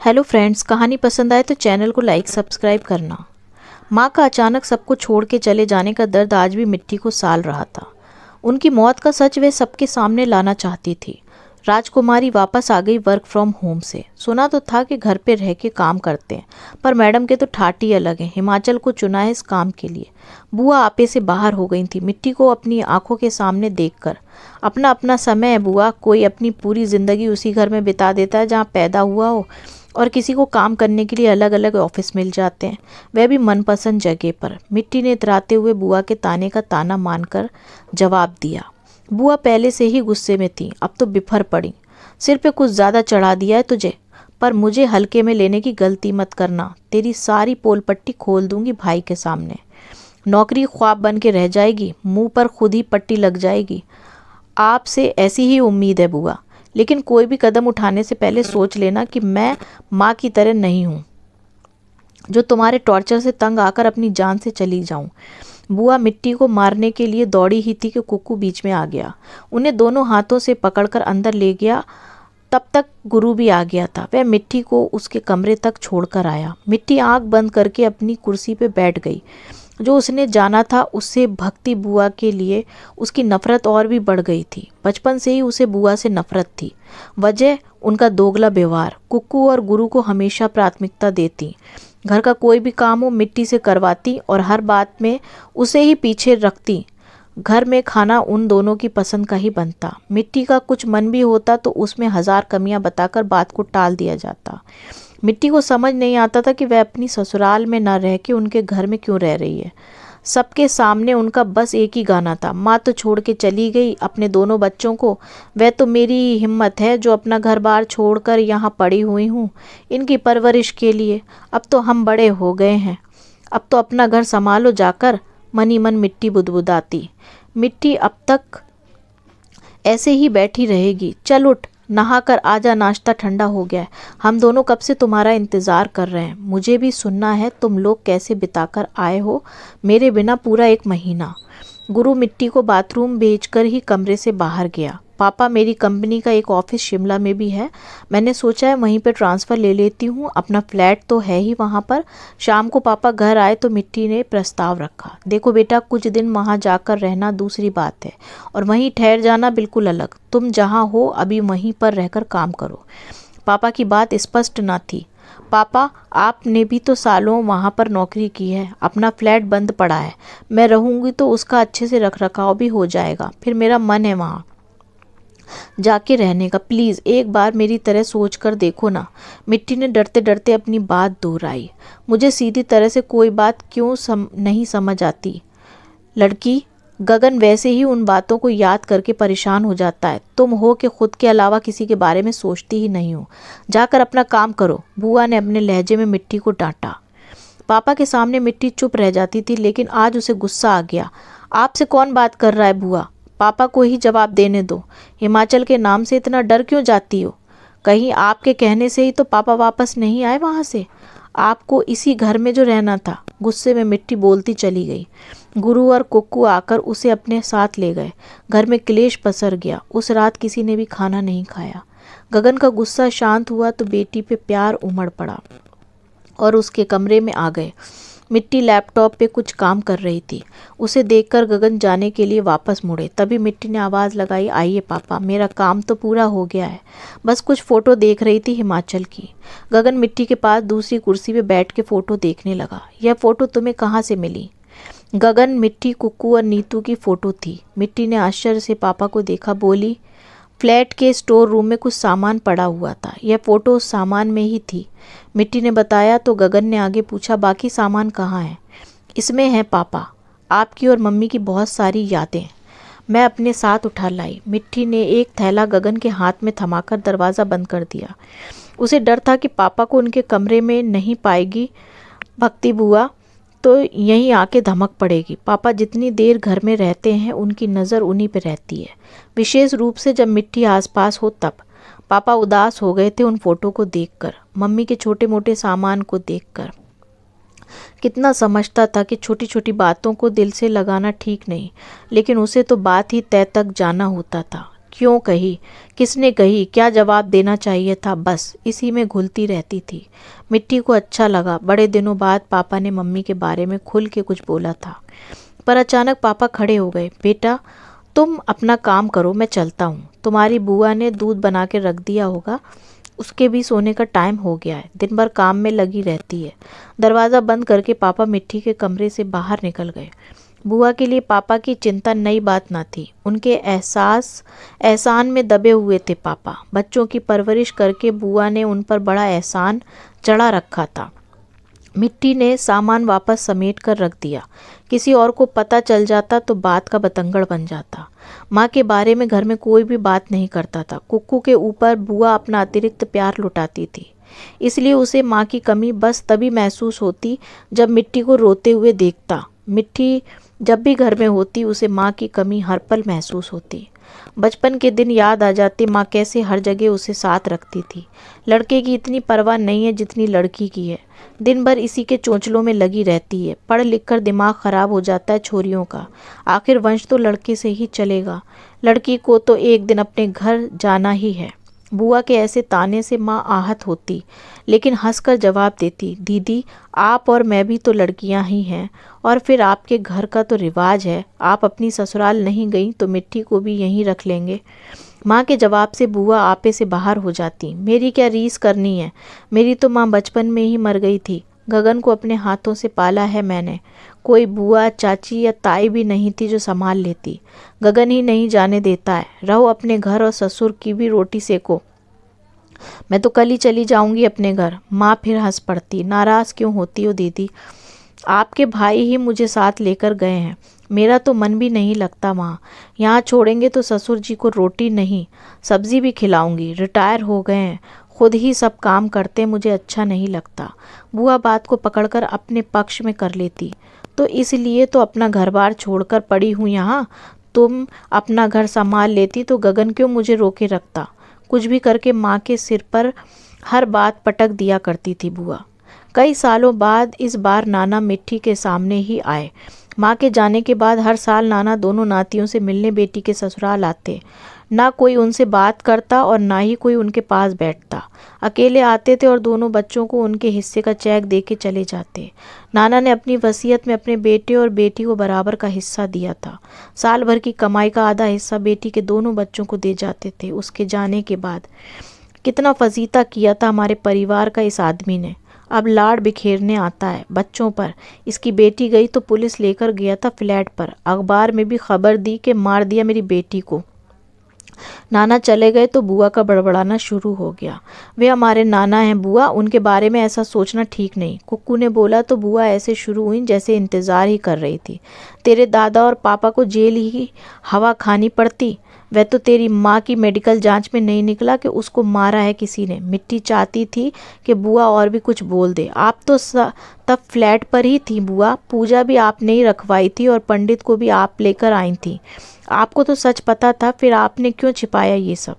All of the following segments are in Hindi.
हेलो फ्रेंड्स, कहानी पसंद आए तो चैनल को लाइक सब्सक्राइब करना। माँ का अचानक सबको छोड़ के चले जाने का दर्द आज भी मिट्टी को साल रहा था। उनकी मौत का सच वे सबके सामने लाना चाहती थी। राजकुमारी वापस आ गई वर्क फ्रॉम होम से। सुना तो था कि घर पे रह के काम करते हैं, पर मैडम के तो ठाट ही अलग हैं। हिमाचल को चुना है इस काम के लिए। बुआ आपे से बाहर हो गई थी मिट्टी को अपनी आंखों के सामने देखकर। अपना अपना समय है बुआ, कोई अपनी पूरी जिंदगी उसी घर में बिता देता है जहाँ पैदा हुआ हो, और किसी को काम करने के लिए अलग अलग ऑफिस मिल जाते हैं, वह भी मनपसंद जगह पर। मिट्टी ने इतराते हुए बुआ के ताने का ताना मानकर जवाब दिया। बुआ पहले से ही गुस्से में थी, अब तो बिफर पड़ी। सिर पे कुछ ज़्यादा चढ़ा दिया है तुझे, पर मुझे हल्के में लेने की गलती मत करना। तेरी सारी पोल पट्टी खोल दूंगी भाई के सामने। नौकरी ख्वाब बन के रह जाएगी, मुंह पर खुद ही पट्टी लग जाएगी। आपसे ऐसी ही उम्मीद है बुआ, लेकिन कोई भी कदम उठाने से पहले सोच लेना कि मैं माँ की तरह नहीं हूँ जो तुम्हारे टॉर्चर से तंग आकर अपनी जान से चली जाऊं। बुआ मिट्टी को मारने के लिए दौड़ी ही थी कि कुक्कू बीच में आ गया। उन्हें दोनों हाथों से पकड़कर अंदर ले गया। तब तक गुरु भी आ गया था। वह मिट्टी को उसके कमरे तक छोड़कर आया। मिट्टी आंख बंद करके अपनी कुर्सी पे बैठ गई। जो उसने जाना था उससे भक्ति बुआ के लिए उसकी नफरत और भी बढ़ गई थी। बचपन से ही उसे बुआ से नफरत थी। वजह उनका दोगला व्यवहार। कुक्कू और गुरु को हमेशा प्राथमिकता देती। घर का कोई भी काम हो मिट्टी से करवाती और हर बात में उसे ही पीछे रखती। घर में खाना उन दोनों की पसंद का ही बनता। मिट्टी का कुछ मन भी होता तो उसमें 1000 कमियां बताकर बात को टाल दिया जाता। मिट्टी को समझ नहीं आता था कि वह अपनी ससुराल में न रह के उनके घर में क्यों रह रही है। सबके सामने उनका बस एक ही गाना था, माँ तो छोड़ के चली गई अपने दोनों बच्चों को, वह तो मेरी ही हिम्मत है जो अपना घर बार छोड़कर यहाँ पड़ी हुई हूँ इनकी परवरिश के लिए। अब तो हम बड़े हो गए हैं, अब तो अपना घर संभालो जाकर। मन ही मन मिट्टी बुदबुदाती। मिट्टी अब तक ऐसे ही बैठी रहेगी? चल उठ, नहा कर आजा, नाश्ता ठंडा हो गया है। हम दोनों कब से तुम्हारा इंतज़ार कर रहे हैं। मुझे भी सुनना है तुम लोग कैसे बिताकर आए हो मेरे बिना पूरा 1 महीना। गुरु मिट्टी को बाथरूम भेजकर ही कमरे से बाहर गया। पापा, मेरी कंपनी का एक ऑफिस शिमला में भी है, मैंने सोचा है वहीं पर ट्रांसफ़र ले लेती हूँ। अपना फ्लैट तो है ही वहाँ पर। शाम को पापा घर आए तो मिट्टी ने प्रस्ताव रखा। देखो बेटा, कुछ दिन वहाँ जाकर रहना दूसरी बात है, और वहीं ठहर जाना बिल्कुल अलग। तुम जहाँ हो अभी वहीं पर रहकर काम करो। पापा की बात स्पष्ट न थी। पापा, आपने भी तो सालों वहाँ पर नौकरी की है, अपना फ्लैट बंद पड़ा है। मैं रहूँगी तो उसका अच्छे से रख रखाव भी हो जाएगा। फिर मेरा मन है वहाँ जाके रहने का। प्लीज़ एक बार मेरी तरह सोच कर देखो ना। मिट्टी ने डरते डरते अपनी बात दोहराई। मुझे सीधी तरह से कोई बात क्यों नहीं समझ आती लड़की। गगन वैसे ही उन बातों को याद करके परेशान हो जाता है। तुम हो कि खुद के अलावा किसी के बारे में सोचती ही नहीं हो। जाकर अपना काम करो, बुआ ने अपने लहजे में मिट्टी को डांटा। पापा के सामने मिट्टी चुप रह जाती थी, लेकिन आज उसे गुस्सा आ गया। आपसे कौन बात कर रहा है बुआ? पापा को ही जवाब देने दो। हिमाचल के नाम से इतना डर क्यों जाती हो? कहीं आपके कहने से ही तो पापा वापस नहीं आए वहाँ से? आपको इसी घर में जो रहना था। गुस्से में मिट्टी बोलती चली गई। गुरु और कुक्कू आकर उसे अपने साथ ले गए। घर में क्लेश पसर गया। उस रात किसी ने भी खाना नहीं खाया। गगन का गुस्सा शांत हुआ तो बेटी पे प्यार उमड़ पड़ा और उसके कमरे में आ गए। मिट्टी लैपटॉप पे कुछ काम कर रही थी। उसे देखकर गगन जाने के लिए वापस मुड़े। तभी मिट्टी ने आवाज़ लगाई, आइए पापा, मेरा काम तो पूरा हो गया है, बस कुछ फ़ोटो देख रही थी हिमाचल की। गगन मिट्टी के पास दूसरी कुर्सी पे बैठ के फ़ोटो देखने लगा। यह फ़ोटो तुम्हें कहाँ से मिली? गगन, मिट्टी, कुक्कू और नीतू की फ़ोटो थी। मिट्टी ने आश्चर्य से पापा को देखा, बोली, फ्लैट के स्टोर रूम में कुछ सामान पड़ा हुआ था, यह फ़ोटो उस सामान में ही थी। मिट्टी ने बताया तो गगन ने आगे पूछा, बाकी सामान कहाँ है? इसमें है पापा, आपकी और मम्मी की बहुत सारी यादें, मैं अपने साथ उठा लाई। मिट्टी ने एक थैला गगन के हाथ में थमाकर दरवाज़ा बंद कर दिया। उसे डर था कि पापा को उनके कमरे में नहीं पाएगी भक्ति बुआ तो यहीं आके धमक पड़ेगी। पापा जितनी देर घर में रहते हैं उनकी नज़र उन्हीं पे रहती है, विशेष रूप से जब मिट्टी आसपास हो तब। पापा उदास हो गए थे उन फोटो को देखकर, मम्मी के छोटे मोटे सामान को देखकर। कितना समझता था कि छोटी छोटी बातों को दिल से लगाना ठीक नहीं, लेकिन उसे तो बात ही तय तक जाना होता था। क्यों कही, किसने कही, क्या जवाब देना चाहिए था, बस इसी में घुलती रहती थी। मिट्टी को अच्छा लगा। बड़े दिनों बाद पापा ने मम्मी के बारे में खुल के कुछ बोला था। पर अचानक पापा खड़े हो गए। बेटा, तुम अपना काम करो, मैं चलता हूँ। तुम्हारी बुआ ने दूध बना के रख दिया होगा, उसके भी सोने का टाइम हो गया है। दिन भर काम में लगी रहती है। दरवाज़ा बंद करके पापा मिट्टी के कमरे से बाहर निकल गए। बुआ के लिए पापा की चिंता नई बात ना थी। उनके एहसान में दबे हुए थे पापा। बच्चों की परवरिश करके बुआ ने उन पर बड़ा एहसान चढ़ा रखा था। मिट्टी ने सामान वापस समेट कर रख दिया। किसी और को पता चल जाता तो बात का बतंगड़ बन जाता। माँ के बारे में घर में कोई भी बात नहीं करता था। कुक्कू के ऊपर बुआ अपना अतिरिक्त प्यार लुटाती थी, इसलिए उसे माँ की कमी बस तभी महसूस होती जब मिट्टी को रोते हुए देखता। मिट्टी जब भी घर में होती उसे माँ की कमी हर पल महसूस होती। बचपन के दिन याद आ जाते। माँ कैसे हर जगह उसे साथ रखती थी। लड़के की इतनी परवाह नहीं है जितनी लड़की की है। दिन भर इसी के चोंचलों में लगी रहती है। पढ़ लिख कर दिमाग खराब हो जाता है छोरियों का। आखिर वंश तो लड़के से ही चलेगा। लड़की को तो एक दिन अपने घर जाना ही है। बुआ के ऐसे ताने से माँ आहत होती, लेकिन हंसकर जवाब देती, दीदी आप और मैं भी तो लड़कियां ही हैं, और फिर आपके घर का तो रिवाज है। आप अपनी ससुराल नहीं गई तो मिट्टी को भी यहीं रख लेंगे। माँ के जवाब से बुआ आपे से बाहर हो जाती। मेरी क्या रीस करनी है, मेरी तो माँ बचपन में ही मर गई थी। गगन को अपने हाथों से पाला है मैंने। कोई बुआ, चाची या ताई भी नहीं थी जो संभाल लेती। गगन ही नहीं जाने देता है। रहो अपने घर और ससुर की भी रोटी सेको। मैं तो कल ही चली जाऊंगी अपने घर। माँ फिर हंस पड़ती। नाराज क्यों होती हो दीदी, आपके भाई ही मुझे साथ लेकर गए हैं। मेरा तो मन भी नहीं लगता वहाँ। यहाँ छोड़ेंगे तो ससुर जी को रोटी नहीं सब्जी भी खिलाऊंगी। रिटायर हो गए हैं, खुद ही सब काम करते, मुझे अच्छा नहीं लगता। बुआ बात को पकड़कर अपने पक्ष में कर लेती। तो इसलिए तो अपना घर बार छोड़कर पड़ी हूँ यहाँ। तुम अपना घर संभाल लेती तो गगन क्यों मुझे रोके रखता। कुछ भी करके माँ के सिर पर हर बात पटक दिया करती थी बुआ। कई सालों बाद इस बार नाना मिट्टी के सामने ही आए। माँ के जाने के बाद हर साल नाना दोनों नातियों से मिलने बेटी के ससुराल आते। ना कोई उनसे बात करता और ना ही कोई उनके पास बैठता। अकेले आते थे और दोनों बच्चों को उनके हिस्से का चेक दे के चले जाते। नाना ने अपनी वसीयत में अपने बेटे और बेटी को बराबर का हिस्सा दिया था। साल भर की कमाई का आधा हिस्सा बेटी के दोनों बच्चों को दे जाते थे। उसके जाने के बाद कितना फजीता किया था हमारे परिवार का इस आदमी ने। अब लाड़ बिखेरने आता है बच्चों पर। इसकी बेटी गई तो पुलिस लेकर गया था फ्लैट पर। अखबार में भी खबर दी कि मार दिया मेरी बेटी को। नाना चले गए तो बुआ का बड़बड़ाना शुरू हो गया। वे हमारे नाना हैं बुआ, उनके बारे में ऐसा सोचना ठीक नहीं। कुक्कू ने बोला तो बुआ ऐसे शुरू हुई जैसे इंतज़ार ही कर रही थी। तेरे दादा और पापा को जेल ही हवा खानी पड़ती। वह तो तेरी माँ की मेडिकल जांच में नहीं निकला कि उसको मारा है किसी ने। मिट्टी चाहती थी कि बुआ और भी कुछ बोल दे। आप तो तब फ्लैट पर ही थी बुआ। पूजा भी आपने ही रखवाई थी और पंडित को भी आप लेकर आई थी। आपको तो सच पता था, फिर आपने क्यों छिपाया ये सब।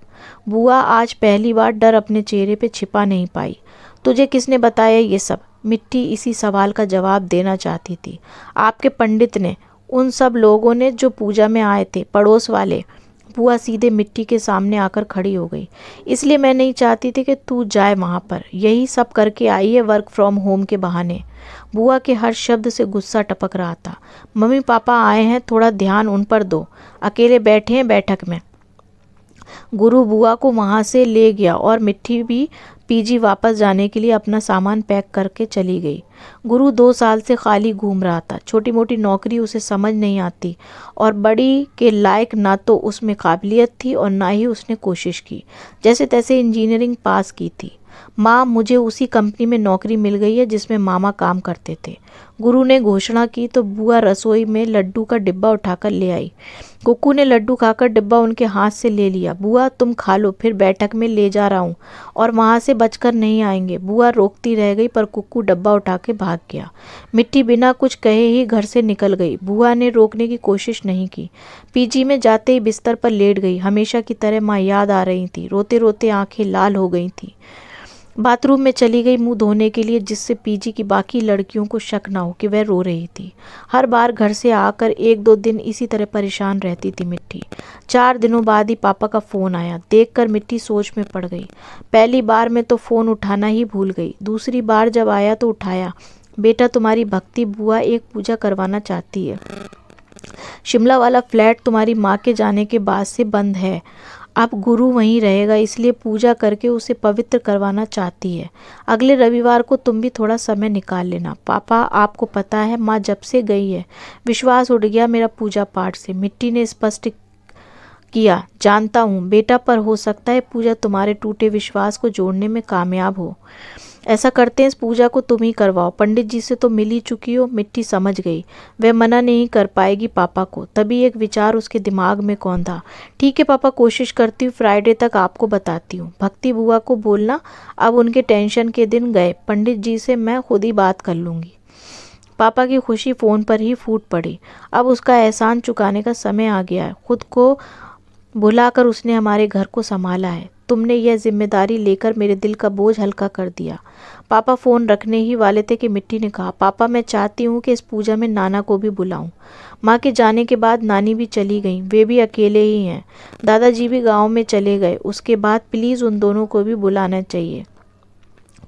बुआ आज पहली बार डर अपने चेहरे पे छिपा नहीं पाई। तुझे किसने बताया ये सब। मिट्टी इसी सवाल का जवाब देना चाहती थी। आपके पंडित ने, उन सब लोगों ने जो पूजा में आए थे, पड़ोस वाले। बुआ सीधे मिट्टी के सामने आकर खड़ी हो गई। इसलिए मैं नहीं चाहती थी कि तू जाए वहाँ पर। यही सब करके आई है वर्क फ्रॉम होम के बहाने। बुआ के हर शब्द से गुस्सा टपक रहा था। मम्मी पापा आए हैं, थोड़ा ध्यान उन पर दो। अकेले बैठे हैं बैठक में। गुरु बुआ को वहाँ से ले गया और मिट्टी भी पीजी वापस जाने के लिए अपना सामान पैक करके चली गई। गुरु 2 साल से खाली घूम रहा था। छोटी मोटी नौकरी उसे समझ नहीं आती और बड़ी के लायक ना तो उसमें काबिलियत थी और ना ही उसने कोशिश की। जैसे तैसे इंजीनियरिंग पास की थी। माँ, मुझे उसी कंपनी में नौकरी मिल गई है जिसमें मामा काम करते थे। गुरु ने घोषणा की तो बुआ रसोई में लड्डू का डिब्बा उठाकर ले आई। कुक्कू ने लड्डू खाकर डिब्बा उनके हाथ से ले लिया। बुआ तुम खा लो, फिर बैठक में ले जा रहा हूँ और वहाँ से बचकर नहीं आएंगे। बुआ रोकती रह गई पर कुक्कू डब्बा उठा के भाग गया। मिट्टी बिना कुछ कहे ही घर से निकल गई। बुआ ने रोकने की कोशिश नहीं की। पीजी में जाते ही बिस्तर पर लेट गई। हमेशा की तरह माँ याद आ रही थी। रोते रोते आंखें लाल हो गई थी। बाथरूम में चली गई मुंह धोने के लिए, जिससे पीजी की बाकी लड़कियों को शक ना हो कि वह रो रही थी। हर बार घर से आकर 1-2 दिन इसी तरह परेशान रहती थी मिट्टी। 4 दिनों बाद ही पापा का फ़ोन आया। देखकर मिट्टी सोच में पड़ गई। पहली बार में तो फ़ोन उठाना ही भूल गई। दूसरी बार जब आया तो उठाया। बेटा, तुम्हारी भक्ति बुआ एक पूजा करवाना चाहती है। शिमला वाला फ्लैट तुम्हारी माँ के जाने के बाद से बंद है। अब गुरु वहीं रहेगा, इसलिए पूजा करके उसे पवित्र करवाना चाहती है। अगले रविवार को तुम भी थोड़ा समय निकाल लेना। पापा, आपको पता है माँ जब से गई है विश्वास उड़ गया मेरा पूजा पाठ से। मिट्टी ने स्पष्ट किया। जानता हूँ बेटा, पर हो सकता है पूजा तुम्हारे टूटे विश्वास को जोड़ने में कामयाब हो। ऐसा करते हैं, इस पूजा को तुम ही करवाओ। पंडित जी से तो मिल ही चुकी हो। मिट्टी समझ गई वह मना नहीं कर पाएगी पापा को। तभी एक विचार उसके दिमाग में कौंधा। ठीक है पापा, कोशिश करती हूँ, फ्राइडे तक आपको बताती हूँ। भक्ति बुआ को बोलना अब उनके टेंशन के दिन गए। पंडित जी से मैं खुद ही बात कर लूँगी। पापा की खुशी फ़ोन पर ही फूट पड़ी। अब उसका एहसान चुकाने का समय आ गया है। खुद को भुलाकर उसने हमारे घर को संभाला है। तुमने यह जिम्मेदारी लेकर मेरे दिल का बोझ हल्का कर दिया। पापा फ़ोन रखने ही वाले थे कि मिट्टी ने कहा, पापा मैं चाहती हूँ कि इस पूजा में नाना को भी बुलाऊं। माँ के जाने के बाद नानी भी चली गई, वे भी अकेले ही हैं। दादाजी भी गांव में चले गए। उसके बाद प्लीज़ उन दोनों को भी बुलाना चाहिए।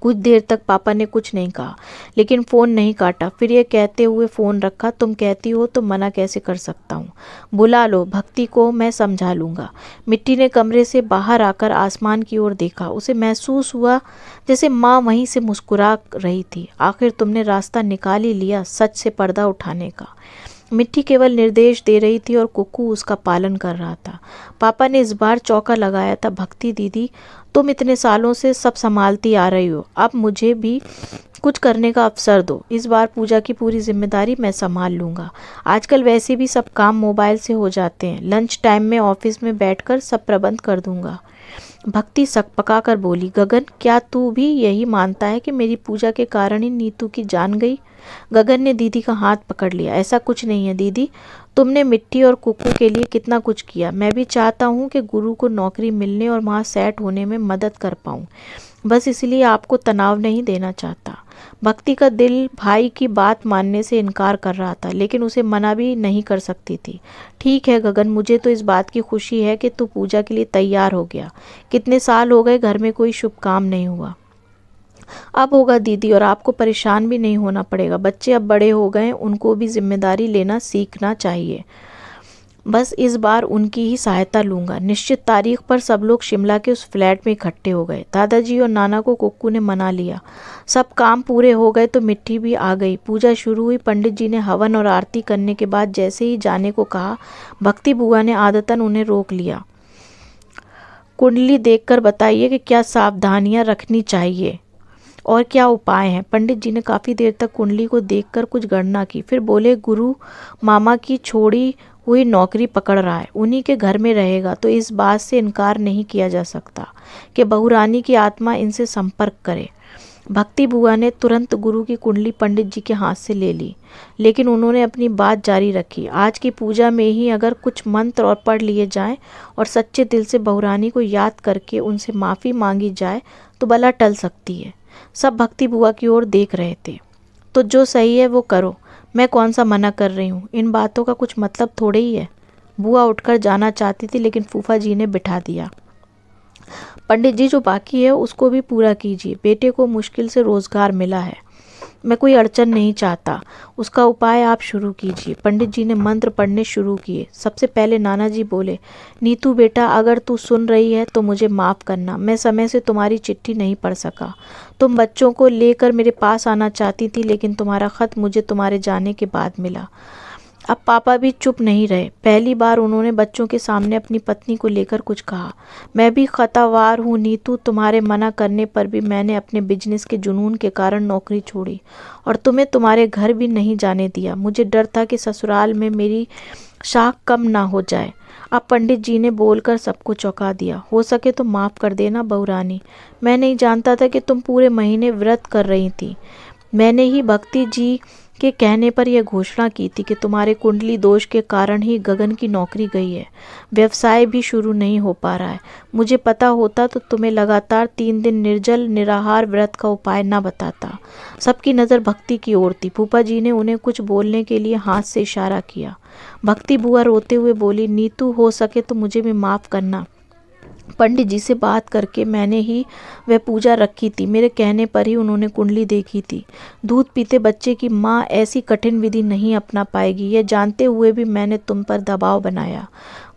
कुछ देर तक पापा ने कुछ नहीं कहा, लेकिन फ़ोन नहीं काटा। फिर ये कहते हुए फ़ोन रखा, तुम कहती हो तो मना कैसे कर सकता हूँ। बुला लो, भक्ति को मैं समझा लूँगा। मिट्टी ने कमरे से बाहर आकर आसमान की ओर देखा। उसे महसूस हुआ जैसे माँ वहीं से मुस्कुरा रही थी। आखिर तुमने रास्ता निकाल ही लिया सच से पर्दा उठाने का। मिट्टी केवल निर्देश दे रही थी और कुक्कू उसका पालन कर रहा था। पापा ने इस बार चौका लगाया था। भक्ति दीदी, तुम इतने सालों से सब संभालती आ रही हो, अब मुझे भी कुछ करने का अवसर दो। इस बार पूजा की पूरी जिम्मेदारी मैं संभाल लूँगा। आजकल वैसे भी सब काम मोबाइल से हो जाते हैं। लंच टाइम में ऑफिस में बैठकर सब प्रबंध कर दूँगा। भक्ति सकपका कर बोली, गगन, क्या तू भी यही मानता है कि मेरी पूजा के कारण ही नीतू की जान गई? गगन ने दीदी का हाथ पकड़ लिया। ऐसा कुछ नहीं है दीदी, तुमने मिट्टी और कुक्कू के लिए कितना कुछ किया। मैं भी चाहता हूँ कि गुरु को नौकरी मिलने और वहाँ सेट होने में मदद कर पाऊँ। बस इसलिए आपको तनाव नहीं देना चाहता। भक्ति का दिल भाई की बात मानने से इनकार कर रहा था, लेकिन उसे मना भी नहीं कर सकती थी। ठीक है गगन, मुझे तो इस बात की खुशी है कि तू पूजा के लिए तैयार हो गया। कितने साल हो गए घर में कोई शुभ काम नहीं हुआ। अब होगा दीदी, और आपको परेशान भी नहीं होना पड़ेगा। बच्चे अब बड़े हो गए, उनको भी जिम्मेदारी लेना सीखना चाहिए। बस इस बार उनकी ही सहायता लूँगा। निश्चित तारीख पर सब लोग शिमला के उस फ्लैट में इकट्ठे हो गए। दादाजी और नाना को कुक्कू ने मना लिया। सब काम पूरे हो गए तो मिट्टी भी आ गई। पूजा शुरू हुई। पंडित जी ने हवन और आरती करने के बाद जैसे ही जाने को कहा, भक्ति बुआ ने आदतन उन्हें रोक लिया। कुंडली देखकर बताइए कि क्या सावधानियां रखनी चाहिए और क्या उपाय हैं। पंडित जी ने काफ़ी देर तक कुंडली को देखकर कुछ गणना की, फिर बोले, गुरु मामा की छोड़ी हुई नौकरी पकड़ रहा है, उन्हीं के घर में रहेगा, तो इस बात से इनकार नहीं किया जा सकता कि बहुरानी की आत्मा इनसे संपर्क करे। भक्ति बुआ ने तुरंत गुरु की कुंडली पंडित जी के हाथ से ले ली, लेकिन उन्होंने अपनी बात जारी रखी। आज की पूजा में ही अगर कुछ मंत्र और पढ़ लिए जाएं और सच्चे दिल से बहुरानी को याद करके उनसे माफ़ी मांगी जाए तो बला टल सकती है। सब भक्ति बुआ की ओर देख रहे थे। तो जो सही है वो करो, मैं कौन सा मना कर रही हूँ। इन बातों का कुछ मतलब थोड़े ही है। बुआ उठकर जाना चाहती थी, लेकिन फूफा जी ने बिठा दिया। पंडित जी, जो बाकी है उसको भी पूरा कीजिए। बेटे को मुश्किल से रोजगार मिला है, मैं कोई अड़चन नहीं चाहता। उसका उपाय आप शुरू कीजिए। पंडित जी ने मंत्र पढ़ने शुरू किए। सबसे पहले नाना जी बोले, नीतू बेटा, अगर तू सुन रही है तो मुझे माफ़ करना, मैं समय से तुम्हारी चिट्ठी नहीं पढ़ सका। तुम बच्चों को लेकर मेरे पास आना चाहती थी, लेकिन तुम्हारा ख़त मुझे तुम्हारे जाने के बाद मिला। अब पापा भी चुप नहीं रहे। पहली बार उन्होंने बच्चों के सामने अपनी पत्नी को लेकर कुछ कहा। मैं भी खतावार हूँ नीतू, तुम्हारे मना करने पर भी मैंने अपने बिजनेस के जुनून के कारण नौकरी छोड़ी और तुम्हें तुम्हारे घर भी नहीं जाने दिया। मुझे डर था कि ससुराल में मेरी शाख कम ना हो जाए। अब पंडित जी ने बोलकर सबको चौंका दिया। हो सके तो माफ़ कर देना बहुरानी, मैं नहीं जानता था कि तुम पूरे महीने व्रत कर रही थी। मैंने ही भक्ति जी के कहने पर यह घोषणा की थी कि तुम्हारे कुंडली दोष के कारण ही गगन की नौकरी गई है, व्यवसाय भी शुरू नहीं हो पा रहा है। मुझे पता होता तो तुम्हें लगातार 3 दिन निर्जल निराहार व्रत का उपाय न बताता। सबकी नज़र भक्ति की ओर थी। फूफा जी ने उन्हें कुछ बोलने के लिए हाथ से इशारा किया। भक्ति बुआ रोते हुए बोली, नीतू हो सके तो मुझे भी माफ़ करना। पंडित जी से बात करके मैंने ही वह पूजा रखी थी। मेरे कहने पर ही उन्होंने कुंडली देखी थी। दूध पीते बच्चे की माँ ऐसी कठिन विधि नहीं अपना पाएगी, यह जानते हुए भी मैंने तुम पर दबाव बनाया।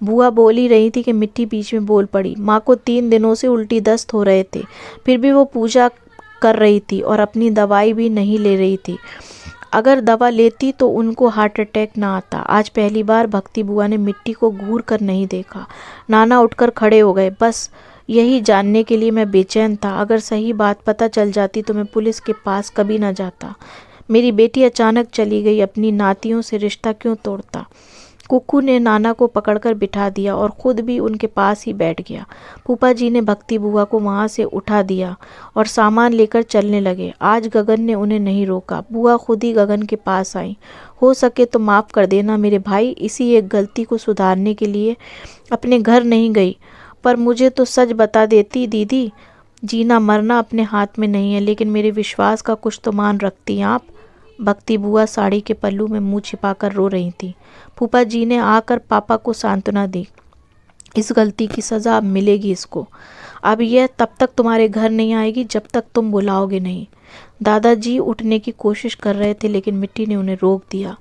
बुआ बोल ही रही थी कि मिट्टी बीच में बोल पड़ी। माँ को 3 दिनों से उल्टी दस्त हो रहे थे, फिर भी वो पूजा कर रही थी और अपनी दवाई भी नहीं ले रही थी। अगर दवा लेती तो उनको हार्ट अटैक ना आता। आज पहली बार भक्ति बुआ ने मिट्टी को घूर कर नहीं देखा। नाना उठकर खड़े हो गए। बस यही जानने के लिए मैं बेचैन था। अगर सही बात पता चल जाती तो मैं पुलिस के पास कभी ना जाता। मेरी बेटी अचानक चली गई, अपनी नातियों से रिश्ता क्यों तोड़ता। कुक्कू ने नाना को पकड़कर बिठा दिया और खुद भी उनके पास ही बैठ गया। फूफा जी ने भक्ति बुआ को वहाँ से उठा दिया और सामान लेकर चलने लगे। आज गगन ने उन्हें नहीं रोका। बुआ खुद ही गगन के पास आई। हो सके तो माफ़ कर देना मेरे भाई, इसी एक गलती को सुधारने के लिए अपने घर नहीं गई, पर मुझे तो सच बता देती दीदी। जीना मरना अपने हाथ में नहीं है, लेकिन मेरे विश्वास का कुछ तो मान रखती आप। भक्ति बुआ साड़ी के पल्लू में मुंह छिपाकर रो रही थी। फूफा जी ने आकर पापा को सांत्वना दी। इस गलती की सज़ा अब मिलेगी इसको। अब यह तब तक तुम्हारे घर नहीं आएगी जब तक तुम बुलाओगे नहीं। दादाजी उठने की कोशिश कर रहे थे, लेकिन मिट्टी ने उन्हें रोक दिया।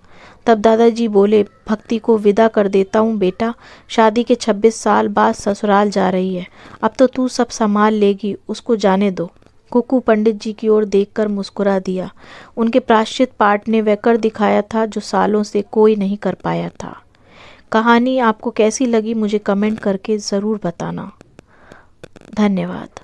तब दादाजी बोले, भक्ति को विदा कर देता हूँ बेटा, शादी के 26 साल बाद ससुराल जा रही है। अब तो तू सब संभाल लेगी, उसको जाने दो। कुक्कू पंडित जी की ओर देखकर मुस्कुरा दिया। उनके प्रायश्चित पाठ ने वह कर दिखाया था जो सालों से कोई नहीं कर पाया था। कहानी आपको कैसी लगी मुझे कमेंट करके ज़रूर बताना। धन्यवाद।